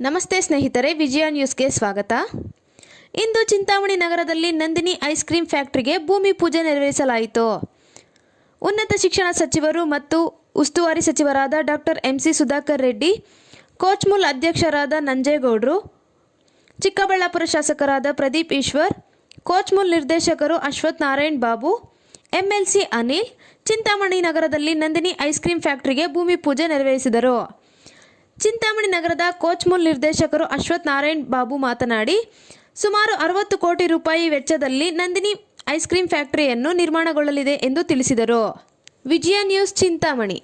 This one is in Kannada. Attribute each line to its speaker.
Speaker 1: ನಮಸ್ತೆ ಸ್ನೇಹಿತರೆ, ವಿಜಯ ನ್ಯೂಸ್ಗೆ ಸ್ವಾಗತ. ಇಂದು ಚಿಂತಾಮಣಿ ನಗರದಲ್ಲಿ ನಂದಿನಿ ಐಸ್ ಕ್ರೀಂ ಫ್ಯಾಕ್ಟರಿಗೆ ಭೂಮಿ ಪೂಜೆ ನೆರವೇರಿಸಲಾಯಿತು. ಉನ್ನತ ಶಿಕ್ಷಣ ಸಚಿವರು ಮತ್ತು ಉಸ್ತುವಾರಿ ಸಚಿವರಾದ ಡಾಕ್ಟರ್ MC ಸುಧಾಕರ್ ರೆಡ್ಡಿ, ಕೋಚ್ಮುಲ್ ಅಧ್ಯಕ್ಷರಾದ ನಂಜೇಗೌಡರು, ಚಿಕ್ಕಬಳ್ಳಾಪುರ ಶಾಸಕರಾದ ಪ್ರದೀಪ್ ಈಶ್ವರ್, ಕೋಚ್ಮುಲ್ ನಿರ್ದೇಶಕರು ಅಶ್ವಥ್ ನಾರಾಯಣ್ ಬಾಬು, MLC ಅನಿಲ್ ಚಿಂತಾಮಣಿ ನಗರದಲ್ಲಿ ನಂದಿನಿ ಐಸ್ ಕ್ರೀಂ ಫ್ಯಾಕ್ಟರಿಗೆ ಭೂಮಿ ಪೂಜೆ ನೆರವೇರಿಸಿದರು. ಚಿಂತಾಮಣಿ ನಗರದ ಕೋಚ್ಮುಲ್ ನಿರ್ದೇಶಕರು ಅಶ್ವಥ್ ನಾರಾಯಣ್ ಬಾಬು ಮಾತನಾಡಿ, ಸುಮಾರು 60 ಕೋಟಿ ರೂಪಾಯಿ ವೆಚ್ಚದಲ್ಲಿ ನಂದಿನಿ ಐಸ್ ಕ್ರೀಂ ಫ್ಯಾಕ್ಟರಿಯನ್ನು ನಿರ್ಮಾಣಗೊಳ್ಳಲಿದೆ ಎಂದು ತಿಳಿಸಿದರು. ವಿಜಯ ನ್ಯೂಸ್ ಚಿಂತಾಮಣಿ.